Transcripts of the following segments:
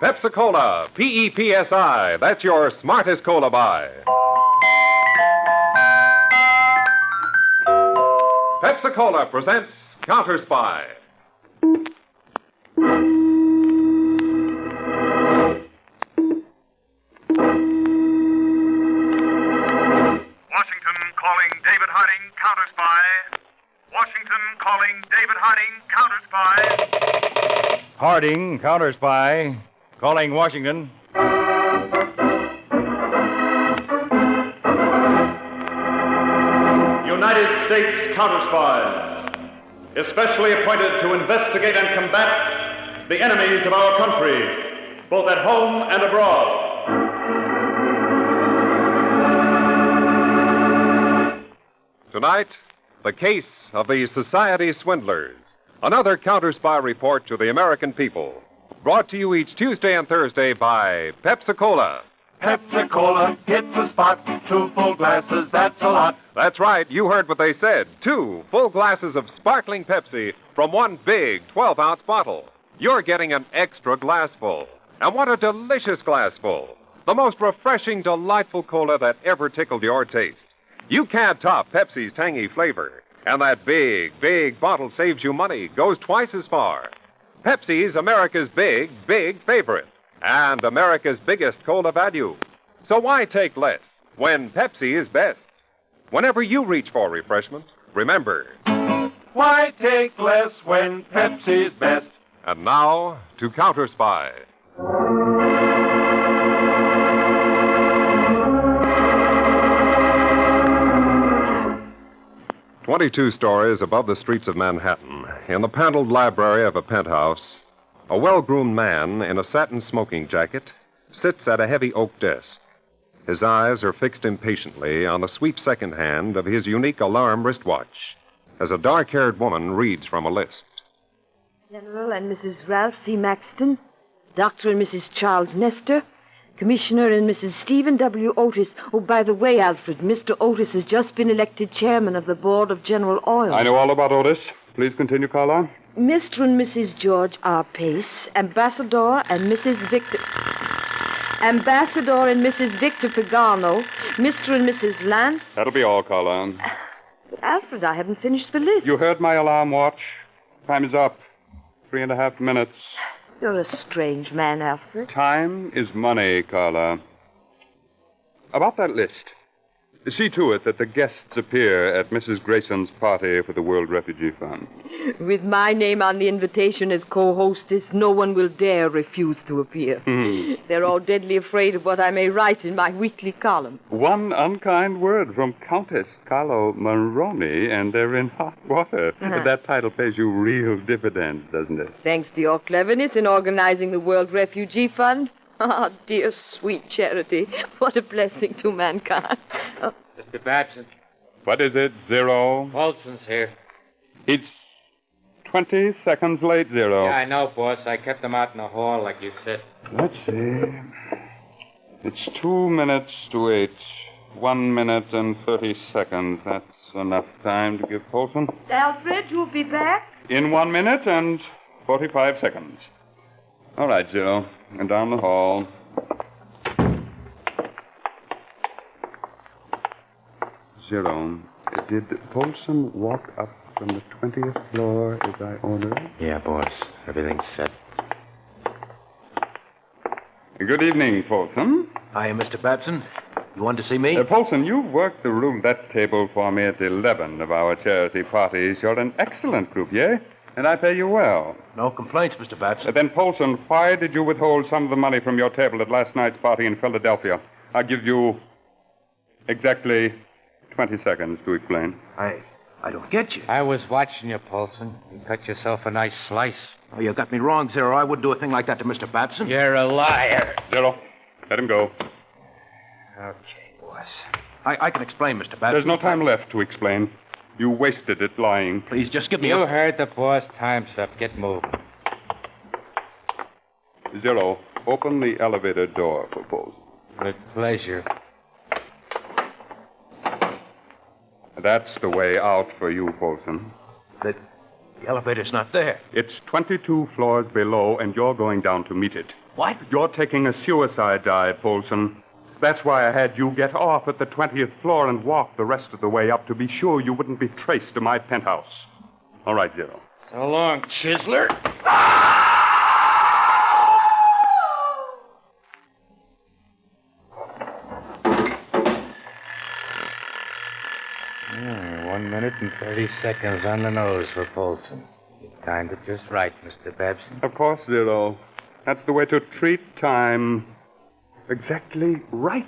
Pepsi-Cola, P-E-P-S-I. That's your smartest cola buy. Pepsi-Cola presents Counterspy. Washington calling David Harding, Counterspy. Washington calling David Harding, Counterspy. Harding, Counterspy. Calling Washington. United States Counterspies, especially appointed to investigate and combat the enemies of our country, both at home and abroad. Tonight, the case of the Society Swindlers. Another Counterspy report to the American people. Brought to you each Tuesday and Thursday by Pepsi-Cola. Pepsi-Cola hits a spot. 2 full glasses, that's a lot. That's right, you heard what they said. 2 full glasses of sparkling Pepsi from one big 12-ounce bottle. You're getting an extra glassful. And what a delicious glassful. The most refreshing, delightful cola that ever tickled your taste. You can't top Pepsi's tangy flavor. And that big, big bottle saves you money, goes twice as far. Pepsi's America's big, big favorite. And America's biggest cola value. So why take less when Pepsi is best? Whenever you reach for refreshment, remember. Why take less when Pepsi's best? And now, to Counterspy. 22 stories above the streets of Manhattan, in the paneled library of a penthouse, a well-groomed man in a satin smoking jacket sits at a heavy oak desk. His eyes are fixed impatiently on the sweep second hand of his unique alarm wristwatch as a dark-haired woman reads from a list. General and Mrs. Ralph C. Maxton, Dr. and Mrs. Charles Nestor, Commissioner and Mrs. Stephen W. Otis. Oh, by the way, Alfred, Mr. Otis has just been elected chairman of the Board of General Oil. I know all about Otis. Please continue, Carla. Mr. and Mrs. George R. Pace, Ambassador and Mrs. Victor Pagano, Mr. and Mrs. Lance. That'll be all, Carla. But Alfred, I haven't finished the list. You heard my alarm watch. Time is up. 3.5 minutes. You're a strange man, Alfred. Time is money, Carla. About that list. See to it that the guests appear at Mrs. Grayson's party for the World Refugee Fund. With my name on the invitation as co-hostess, no one will dare refuse to appear. They're all deadly afraid of what I may write in my weekly column. One unkind word from Countess Carlo Maroni, and they're in hot water. That title pays you real dividends, doesn't it? Thanks to your cleverness in organizing the World Refugee Fund. Ah, dear, sweet charity. What a blessing to mankind. Oh. Mr. Babson. What is it, Zero? Olson's here. He's 20 seconds late, Zero. Yeah, I know, boss. I kept him out in the hall like you said. Let's see. It's 2 minutes to 8. 1 minute and 30 seconds. That's enough time to give Polson. Alfred, you'll be back? In 1 minute and 45 seconds. All right, Zero. And down the hall. Zero, did Polson walk up from the 20th floor as I ordered? Yeah, boss. Everything's set. Good evening, Polson. Hiya, Mr. Babson. You want to see me? Polson, you've worked the room, that table for me at 11 of our charity parties. You're an excellent croupier, and I pay you well. No complaints, Mr. Babson. Then, Polson, why did you withhold some of the money from your table at last night's party in Philadelphia? I'll give you exactly 20 seconds to explain. I don't get you. I was watching you, Polson. You cut yourself a nice slice. Oh, you got me wrong, Zero. I wouldn't do a thing like that to Mr. Babson. You're a liar. Zero, let him go. Okay, boss. I can explain, Mr. Babson. There's no time left to explain. You wasted it lying. Please, just give me You heard the boss. Time's up. Get moving. Zero, open the elevator door for Polson. With pleasure. That's the way out for you, Polson. The elevator's not there. It's 22 floors below, and you're going down to meet it. What? You're taking a suicide dive, Polson. That's why I had you get off at the 20th floor and walk the rest of the way up to be sure you wouldn't be traced to my penthouse. All right, Zero. So long, Chiseler. One minute and 30 seconds on the nose for Polson. You timed it just right, Mr. Babson. Of course, Zero. That's the way to treat time. Exactly right.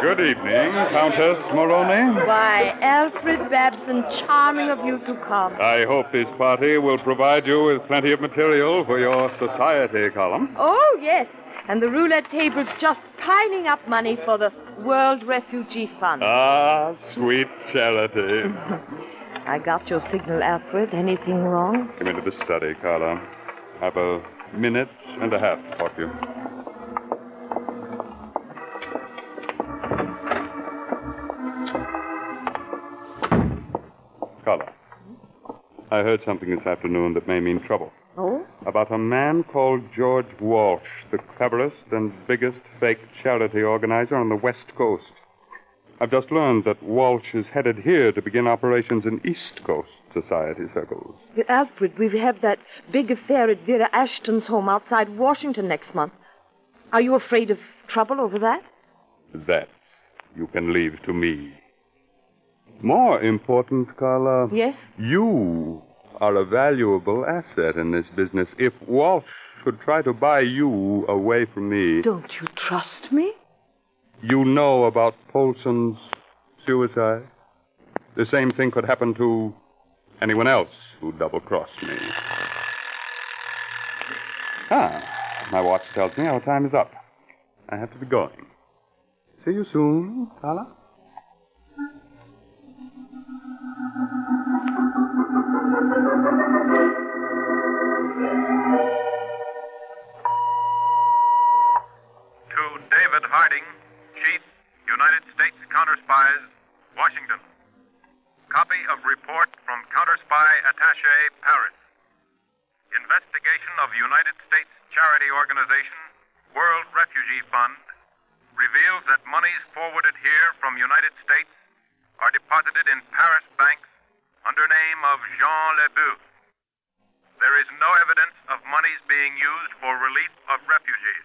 Good evening, Countess Moroni. Why, Alfred Babson, charming of you to come. I hope this party will provide you with plenty of material for your society column. Oh, yes. And the roulette table's just piling up money for the World Refugee Fund. Ah, sweet charity. I got your signal, Alfred. Anything wrong? Come into the study, Carla. Have a minute and a half to talk to you. Carla, I heard something this afternoon that may mean trouble. Oh? About a man called George Walsh, the cleverest and biggest fake charity organizer on the West Coast. I've just learned that Walsh is headed here to begin operations in East Coast society circles. Alfred, we have that big affair at Vera Ashton's home outside Washington next month. Are you afraid of trouble over that? That you can leave to me. More important, Carla. Yes? You are a valuable asset in this business. If Walsh should try to buy you away from me... Don't you trust me? You know about Polson's suicide? The same thing could happen to anyone else who double-crossed me. My watch tells me our time is up. I have to be going. See you soon, Carla. To David Harding, Chief, United States Counterspies, Washington. Copy of report from Counterspy Attaché, Paris. Investigation of United States charity organization, World Refugee Fund, reveals that monies forwarded here from United States are deposited in Paris banks under name of Jean Lebeuf. There is no evidence of monies being used for relief of refugees.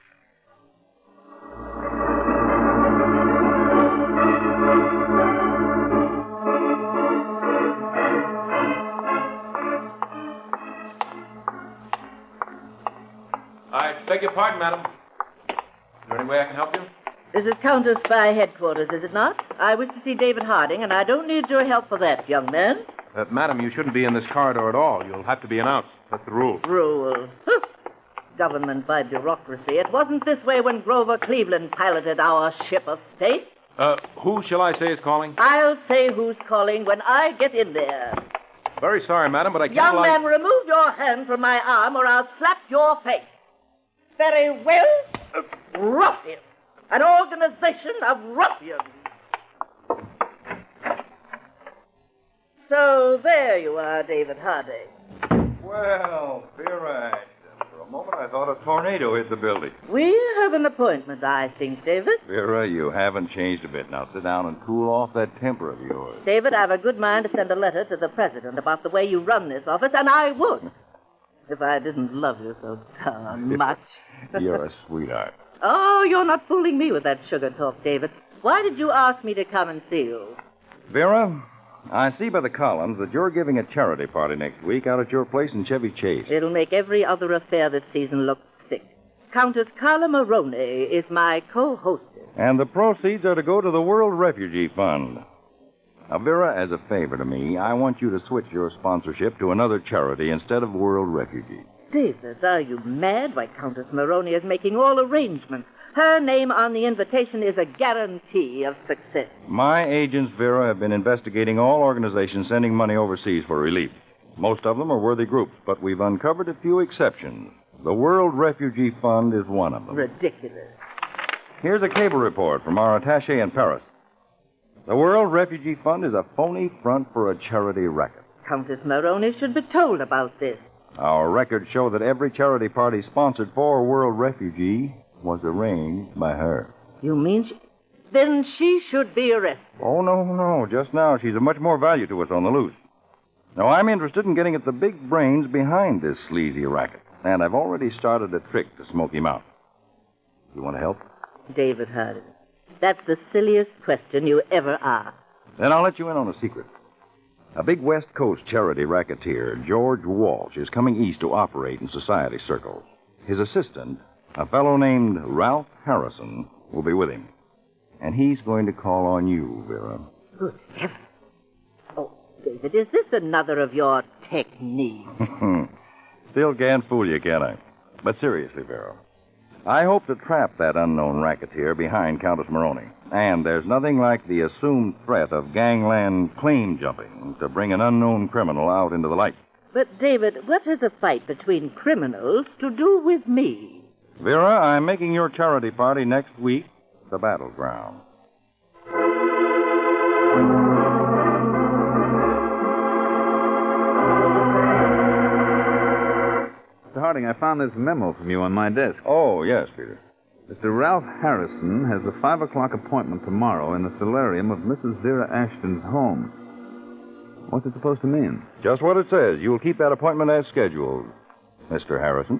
I beg your pardon, madam. Is there any way I can help you? This is Counterspy headquarters, is it not? I wish to see David Harding, and I don't need your help for that, young man. Madam, you shouldn't be in this corridor at all. You'll have to be announced. That's the rule. Rule. Government by bureaucracy. It wasn't this way when Grover Cleveland piloted our ship of state. Who shall I say is calling? I'll say who's calling when I get in there. Very sorry, madam, but I can't... Young man, remove your hand from my arm or I'll slap your face. Very well. Ruffian. An organization of ruffians. So there you are, David Harding. Well, Vera, for a moment I thought a tornado hit the building. We have an appointment, I think, David. Vera, you haven't changed a bit. Now sit down and cool off that temper of yours. David, I have a good mind to send a letter to the president about the way you run this office, and I would. If I didn't love you so darn much. You're a sweetheart. Oh, you're not fooling me with that sugar talk, David. Why did you ask me to come and see you? Vera, I see by the columns that you're giving a charity party next week out at your place in Chevy Chase. It'll make every other affair this season look sick. Countess Carla Moroni is my co-hostess. And the proceeds are to go to the World Refugee Fund. Now, Vera, as a favor to me, I want you to switch your sponsorship to another charity instead of World Refugee. David, are you mad? Why, Countess Moroni is making all arrangements. Her name on the invitation is a guarantee of success. My agents, Vera, have been investigating all organizations sending money overseas for relief. Most of them are worthy groups, but we've uncovered a few exceptions. The World Refugee Fund is one of them. Ridiculous. Here's a cable report from our attaché in Paris. The World Refugee Fund is a phony front for a charity racket. Countess Moroni should be told about this. Our records show that every charity party sponsored for World Refugee was arranged by her. You mean then she should be arrested? Oh, no. Just now, she's of much more value to us on the loose. Now, I'm interested in getting at the big brains behind this sleazy racket, and I've already started a trick to smoke him out. You want to help? David Harding, that's the silliest question you ever asked. Then I'll let you in on a secret. A big West Coast charity racketeer, George Walsh, is coming east to operate in society circles. His assistant, a fellow named Ralph Harrison, will be with him. And he's going to call on you, Vera. Good heavens. Oh, David, is this another of your techniques? Still can't fool you, can I? But seriously, Vera, I hope to trap that unknown racketeer behind Countess Moroni. And there's nothing like the assumed threat of gangland claim jumping to bring an unknown criminal out into the light. But, David, what has a fight between criminals to do with me? Vera, I'm making your charity party next week the battleground. Mr. Harding, I found this memo from you on my desk. Oh, yes, Peter. Mr. Ralph Harrison has a 5 o'clock appointment tomorrow in the solarium of Mrs. Vera Ashton's home. What's it supposed to mean? Just what it says. You'll keep that appointment as scheduled, Mr. Harrison.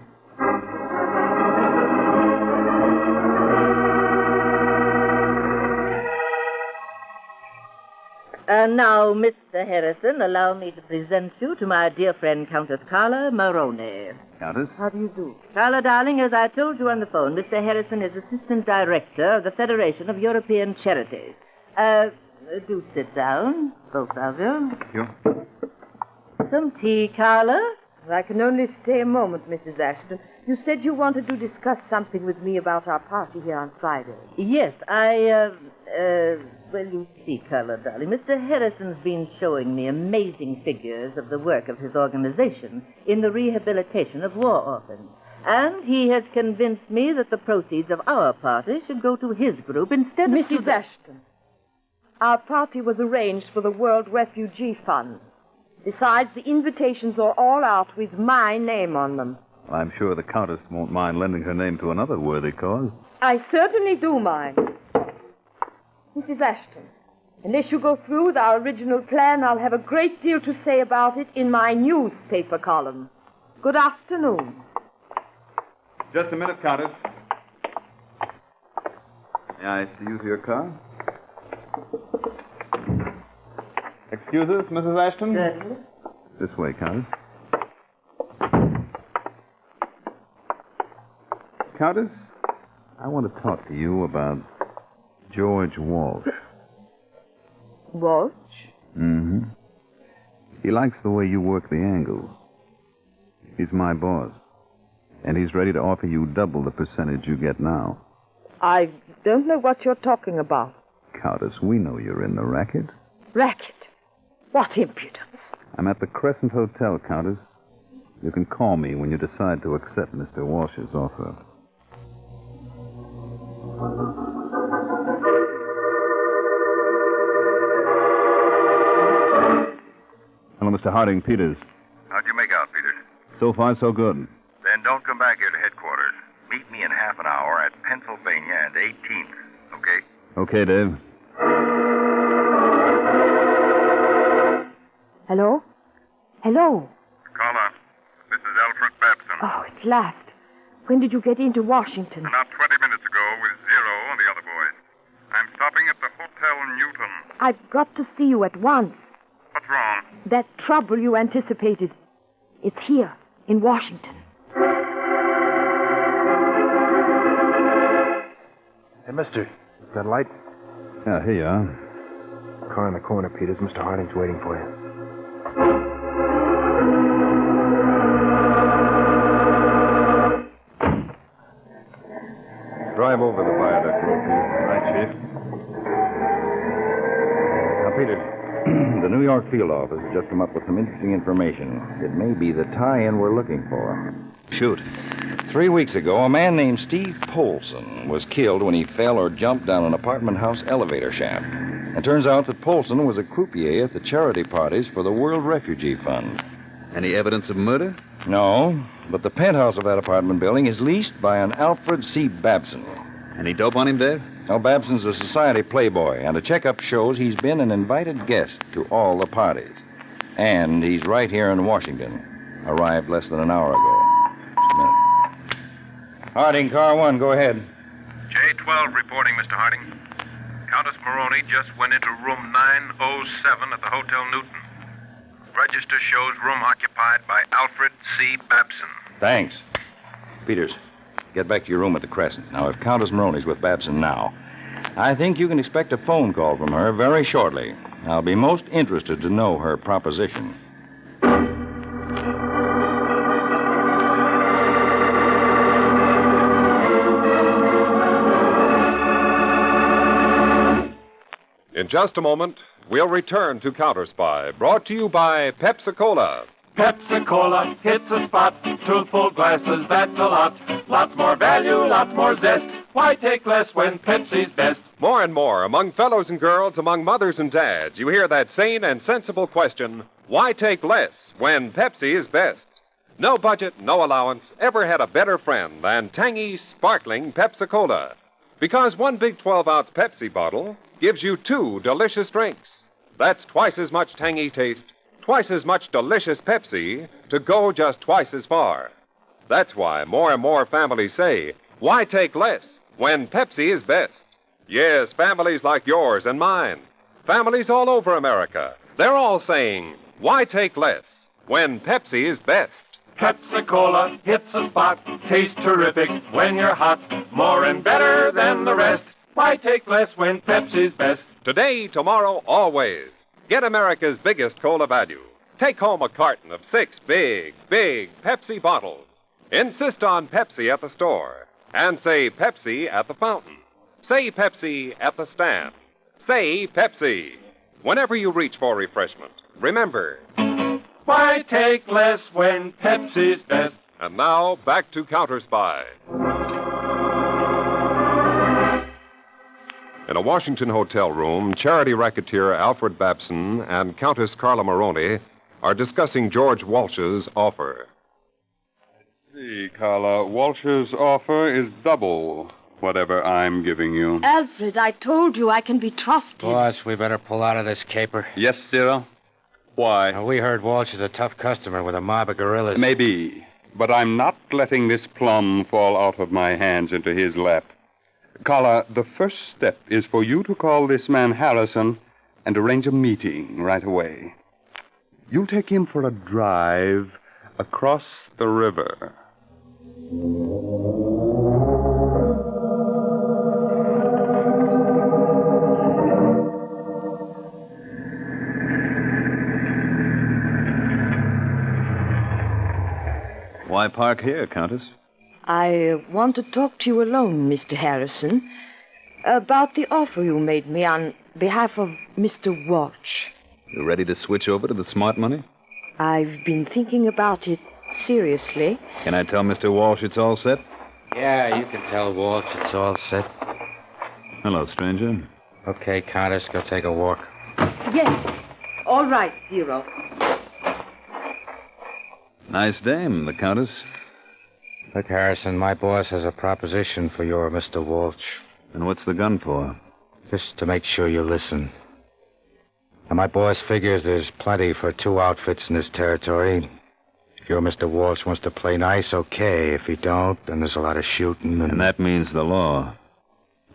And now, Mr. Harrison, allow me to present you to my dear friend, Countess Carla Moroni. Countess? How do you do? Carla, darling, as I told you on the phone, Mr. Harrison is Assistant Director of the Federation of European Charities. Do sit down, both of you. Thank you. Some tea, Carla? I can only stay a moment, Mrs. Ashton. You said you wanted to discuss something with me about our party here on Friday. Yes, well, you see, Carla, darling, Mr. Harrison's been showing me amazing figures of the work of his organization in the rehabilitation of war orphans. And he has convinced me that the proceeds of our party should go to his group instead of Mrs. Ashton, our party was arranged for the World Refugee Fund. Besides, the invitations are all out with my name on them. I'm sure the Countess won't mind lending her name to another worthy cause. I certainly do mind. Mrs. Ashton, unless you go through with our original plan, I'll have a great deal to say about it in my newspaper column. Good afternoon. Just a minute, Countess. May I see you to your car? Excuse us, Mrs. Ashton? Certainly. This way, Countess. Countess, I want to talk to you about George Walsh. Walsh? Mm-hmm. He likes the way you work the angles. He's my boss. And he's ready to offer you double the percentage you get now. I don't know what you're talking about. Countess, we know you're in the racket. Racket? What impudence. I'm at the Crescent Hotel, Countess. You can call me when you decide to accept Mr. Walsh's offer. Hello, Mr. Harding Peters. How'd you make out, Peters? So far, so good. Then don't come back here to headquarters. Meet me in half an hour at Pennsylvania and 18th, okay? Okay, Dave. Hello? Hello? Carla, this is Alfred Babson. Oh, at last. When did you get into Washington? About 20 minutes ago with Zero and the other boys. I'm stopping at the Hotel Newton. I've got to see you at once. What's wrong? That trouble you anticipated. It's here, in Washington. Hey, mister, is that light? Yeah, here you are. Car in the corner, Peters. Mr. Harding's waiting for you. Drive over the viaduct, Rope. Right, Chief. Now, Peter, the New York field office has just come up with some interesting information. It may be the tie-in we're looking for. Shoot. 3 weeks ago, a man named Steve Polson was killed when he fell or jumped down an apartment house elevator shaft. It turns out that Polson was a croupier at the charity parties for the World Refugee Fund. Any evidence of murder? No, but the penthouse of that apartment building is leased by an Alfred C. Babson. Any dope on him, Dave? Now, Babson's a society playboy, and a checkup shows he's been an invited guest to all the parties. And he's right here in Washington. Arrived less than an hour ago. Just a minute. Harding, car 1, go ahead. J-12 reporting, Mr. Harding. Countess Maroney just went into room 907 at the Hotel Newton. Register shows room occupied by Alfred C. Babson. Thanks. Peters, get back to your room at the Crescent. Now, if Countess Maroney's with Babson now, I think you can expect a phone call from her very shortly. I'll be most interested to know her proposition. In just a moment, we'll return to Counterspy, brought to you by Pepsi-Cola. Pepsi-Cola hits a spot. 2 full glasses, that's a lot. Lots more value, lots more zest. Why take less when Pepsi's best? More and more, among fellows and girls, among mothers and dads, you hear that sane and sensible question, why take less when Pepsi is best? No budget, no allowance, ever had a better friend than tangy, sparkling Pepsi-Cola. Because one big 12-ounce Pepsi bottle gives you 2 delicious drinks. That's twice as much tangy taste, twice as much delicious Pepsi to go just twice as far. That's why more and more families say, why take less when Pepsi is best? Yes, families like yours and mine. Families all over America. They're all saying, why take less when Pepsi is best? Pepsi-Cola hits a spot. Tastes terrific when you're hot. More and better than the rest. Why take less when Pepsi's best? Today, tomorrow, always. Get America's biggest cola value. Take home a carton of 6 big Pepsi bottles. Insist on Pepsi at the store. And say Pepsi at the fountain. Say Pepsi at the stand. Say Pepsi. Whenever you reach for refreshment, remember, why take less when Pepsi's best? And now, back to Counterspy. In a Washington hotel room, charity racketeer Alfred Babson and Countess Carla Maroney are discussing George Walsh's offer. See, Carla, Walsh's offer is double whatever I'm giving you. Alfred, I told you I can be trusted. Boss, we better pull out of this caper. Yes, Cyril? Why? Now, we heard Walsh is a tough customer with a mob of gorillas. Maybe, but I'm not letting this plum fall out of my hands into his lap. Carla, the first step is for you to call this man Harrison and arrange a meeting right away. You'll take him for a drive across the river. Why park here, Countess? I want to talk to you alone, Mr. Harrison, about the offer you made me on behalf of Mr. Walsh. You ready to switch over to the smart money? I've been thinking about it seriously. Can I tell Mr. Walsh it's all set? Yeah, you can tell Walsh it's all set. Hello, stranger. Okay, Countess, go take a walk. Yes. All right, Zero. Nice dame, the Countess. Look, Harrison, my boss has a proposition for your Mr. Walsh. And what's the gun for? Just to make sure you listen. Now, my boss figures there's plenty for 2 outfits in this territory. If your Mr. Walsh wants to play nice, okay. If he don't, then there's a lot of shooting And that means the law.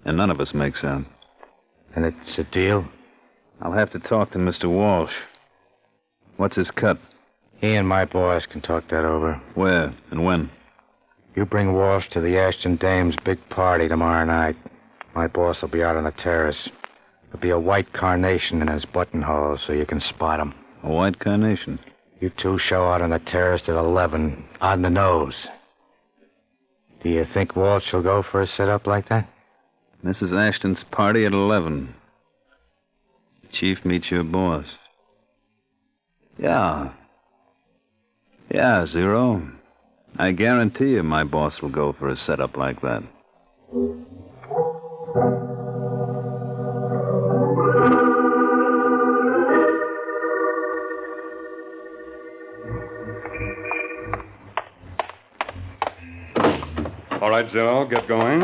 And none of us makes out. And it's a deal? I'll have to talk to Mr. Walsh. What's his cut? He and my boss can talk that over. Where and when? You bring Walsh to the Ashton Dames' big party tomorrow night. My boss will be out on the terrace. There'll be a white carnation in his buttonhole so you can spot him. A white carnation? You two show out on the terrace at 11, on the nose. Do you think Walsh will go for a sit-up like that? Mrs. Ashton's party at 11. Chief meets your boss. Yeah. Yeah, Zero. I guarantee you my boss will go for a setup like that. All right, Zero, get going.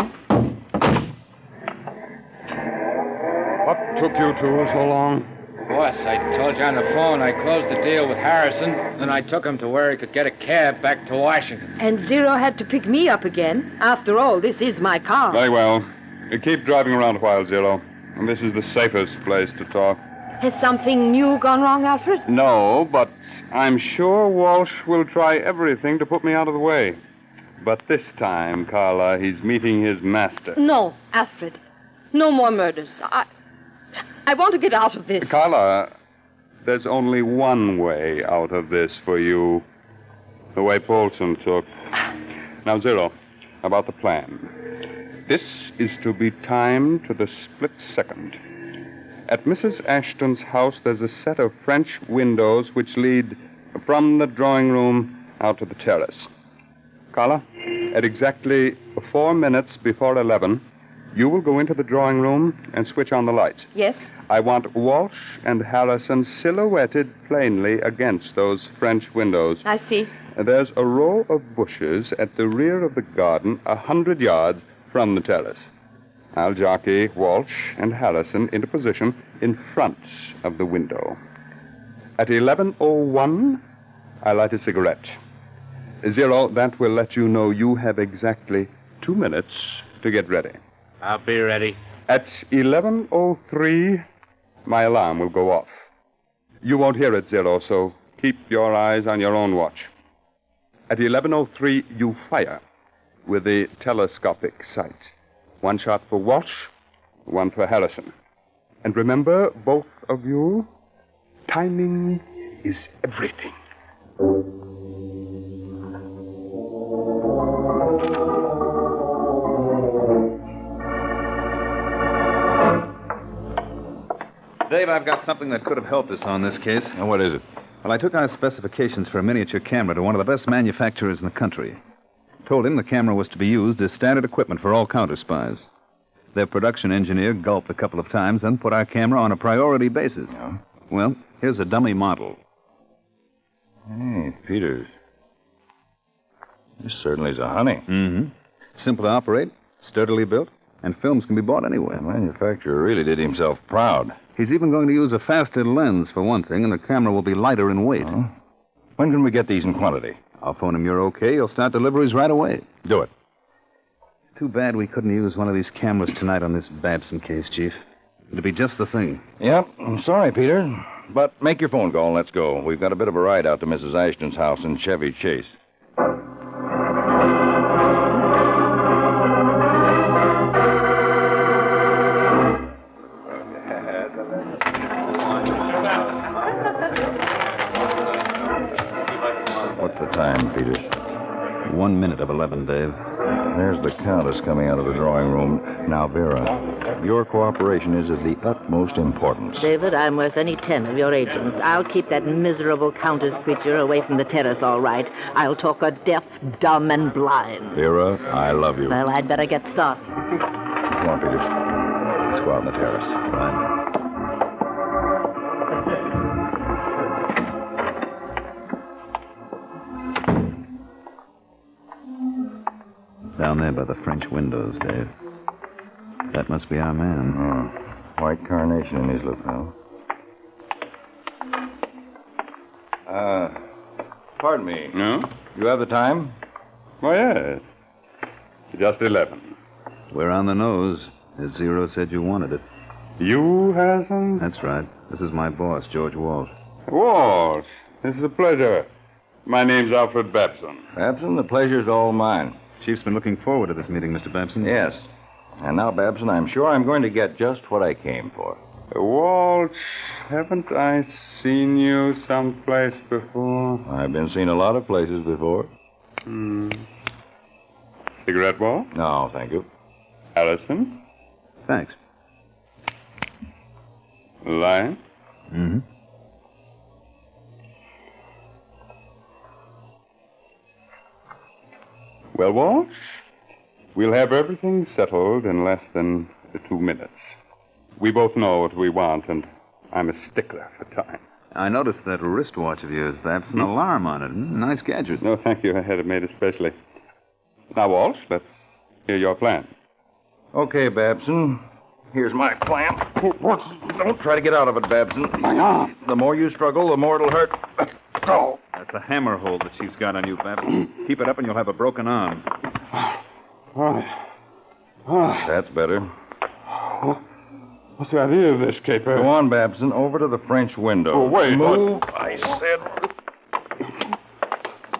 What took you two so long? Boss, I told you on the phone I closed the deal with Harrison, then I took him to where he could get a cab back to Washington. And Zero had to pick me up again. After all, this is my car. Very well. You keep driving around a while, Zero. And this is the safest place to talk. Has something new gone wrong, Alfred? No, but I'm sure Walsh will try everything to put me out of the way. But this time, Carla, he's meeting his master. No, Alfred. No more murders. I want to get out of this. Carla, there's only one way out of this for you. The way Paulson took. Now, Zero, about the plan. This is to be timed to the split second. At Mrs. Ashton's house, there's a set of French windows which lead from the drawing room out to the terrace. Carla, at exactly 4 minutes before 11, you will go into the drawing room and switch on the lights. Yes? I want Walsh and Harrison silhouetted plainly against those French windows. I see. There's a row of bushes at the rear of the garden, 100 yards from the terrace. I'll jockey Walsh and Harrison into position in front of the window. At 11:01, I light a cigarette. Zero, that will let you know you have exactly 2 minutes to get ready. I'll be ready. At 11:03, my alarm will go off. You won't hear it, Zero, so keep your eyes on your own watch. At 11:03, you fire with the telescopic sight. 1 shot for Walsh, 1 for Harrison. And remember, both of you, timing is everything. Dave, I've got something that could have helped us on this case. And what is it? Well, I took our specifications for a miniature camera to one of the best manufacturers in the country. Told him the camera was to be used as standard equipment for all counterspies. Their production engineer gulped a couple of times, then put our camera on a priority basis. Yeah. Well, here's a dummy model. Hey, Peters. This certainly is a honey. Mm-hmm. Simple to operate, sturdily built, and films can be bought anywhere. The manufacturer really did himself proud. He's even going to use a faster lens, for one thing, and the camera will be lighter in weight. Oh. When can we get these in quantity? I'll phone him you're okay. He'll start deliveries right away. Do it. It's too bad we couldn't use one of these cameras tonight on this Babson case, Chief. It'd be just the thing. Yep, I'm sorry, Peter. But make your phone call and let's go. We've got a bit of a ride out to Mrs. Ashton's house in Chevy Chase. What's the time, Peters? 1 minute of 11, Dave. There's the Countess coming out of the drawing room. Now, Vera, your cooperation is of the utmost importance. David, I'm worth any 10 of your agents. I'll keep that miserable Countess creature away from the terrace, all right. I'll talk her deaf, dumb, and blind. Vera, I love you. Well, I'd better get started. Come on, Peters. Let's go out on the terrace. Fine. Down there by the French windows, Dave. That must be our man. Oh, white carnation in his lapel. Pardon me. No? You have the time? Oh, yes. Just 11. We're on the nose. As Zero said you wanted it. You, Harrison? That's right. This is my boss, George Walsh. Walsh, this is a pleasure. My name's Alfred Babson. Babson, the pleasure's all mine. Chief's been looking forward to this meeting, Mr. Babson. Yes. And now, Babson, I'm sure I'm going to get just what I came for. Walsh, haven't I seen you someplace before? I've been seen a lot of places before. Cigarette ball? No, thank you. Harrison? Thanks. Lion? Mm-hmm. Well, Walsh, we'll have everything settled in less than 2 minutes. We both know what we want, and I'm a stickler for time. I noticed that wristwatch of yours. That's an alarm on it. Nice gadget. No, thank you. I had it made especially. Now, Walsh, let's hear your plan. Okay, Babson. Here's my plan. Don't try to get out of it, Babson. My arm. The more you struggle, the more it'll hurt. Go. That's a hammer hold the chief's got on you, Babson. Keep it up and you'll have a broken arm. All right. That's better. What's the idea of this, Caper? Go on, Babson. Over to the French window. Oh, wait. Move, What? I said.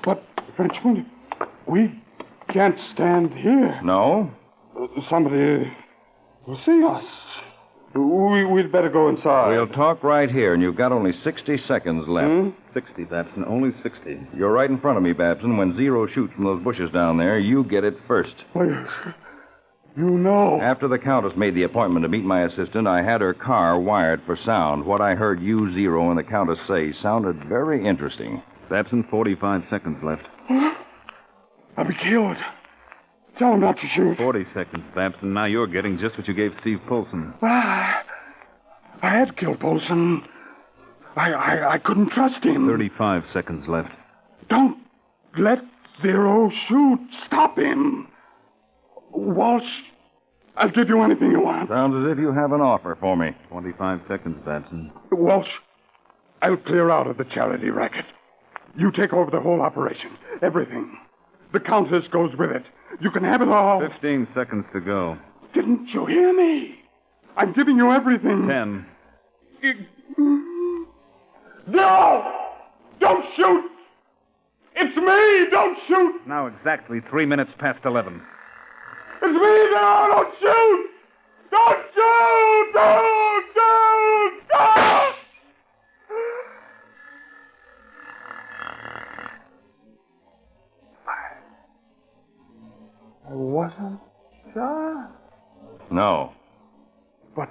What? French window? We can't stand here. No? Somebody will see us. We'd better go inside. We'll talk right here, and you've got only 60 seconds left. 60, Babson. Only 60. You're right in front of me, Babson. When Zero shoots from those bushes down there, you get it first. You know. After the Countess made the appointment to meet my assistant, I had her car wired for sound. What I heard you, Zero, and the Countess say sounded very interesting. Babson, 45 seconds left. I'll be killed. Tell him not to shoot. 40 seconds, Babson. Now you're getting just what you gave Steve Polson. I had killed Polson. I couldn't trust him. 35 seconds left. Don't let Zero shoot. Stop him. Walsh, I'll give you anything you want. Sounds as if you have an offer for me. 25 seconds, Babson. Walsh, I'll clear out of the charity racket. You take over the whole operation. Everything. The Countess goes with it. You can have it all. 15 seconds to go. Didn't you hear me? I'm giving you everything. 10. No! Don't shoot! It's me! Don't shoot! Now exactly 3 minutes past 11. It's me! No! Don't shoot! Don't shoot! Don't shoot! Don't! I wasn't shot. No. But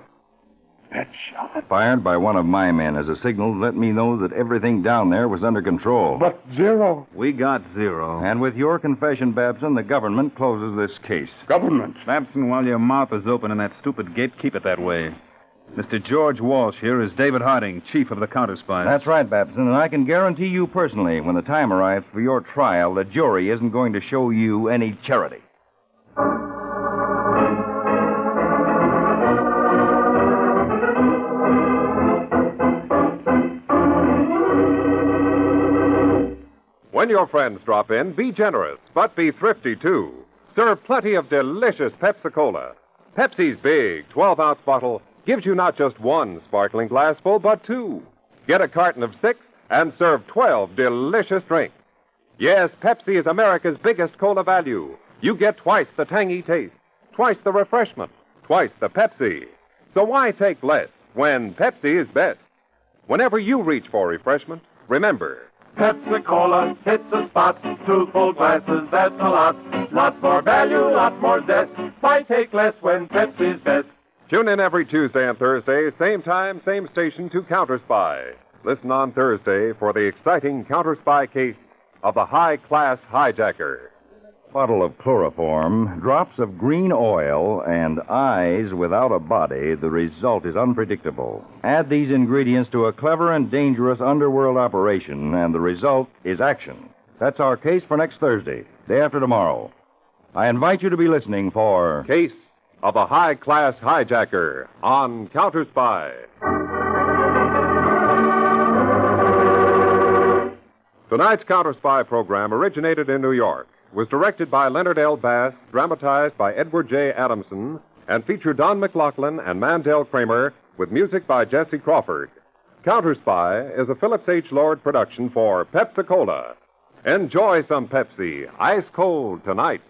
that shot... Fired by one of my men as a signal to let me know that everything down there was under control. But Zero... We got Zero. And with your confession, Babson, the government closes this case. Government? Babson, while your mouth is open in that stupid gate, keep it that way. Mr. George Walsh here is David Harding, chief of the Counterspy. That's right, Babson, and I can guarantee you personally, when the time arrives for your trial, the jury isn't going to show you any charity. When your friends drop in, be generous, but be thrifty, too. Serve plenty of delicious Pepsi-Cola. Pepsi's big 12-ounce bottle gives you not just one sparkling glassful, but two. Get a carton of 6 and serve 12 delicious drinks. Yes, Pepsi is America's biggest cola value. You get twice the tangy taste, twice the refreshment, twice the Pepsi. So why take less when Pepsi is best? Whenever you reach for refreshment, remember... Pepsi-Cola hits the spot. 2 full glasses, that's a lot. Lots more value, lots more zest. Why take less when Pepsi's best? Tune in every Tuesday and Thursday, same time, same station, to Counterspy. Listen on Thursday for the exciting Counterspy case of the high-class hijacker. Bottle of chloroform, drops of green oil, and eyes without a body, the result is unpredictable. Add these ingredients to a clever and dangerous underworld operation, and the result is action. That's our case for next Thursday, day after tomorrow. I invite you to be listening for... Case of the high-class hijacker on Counterspy. Tonight's Counterspy program originated in New York, was directed by Leonard L. Bass, dramatized by Edward J. Adamson, and featured Don McLaughlin and Mandel Kramer, with music by Jesse Crawford. Counterspy is a Phillips H. Lord production for Pepsi-Cola. Enjoy some Pepsi, ice cold tonight.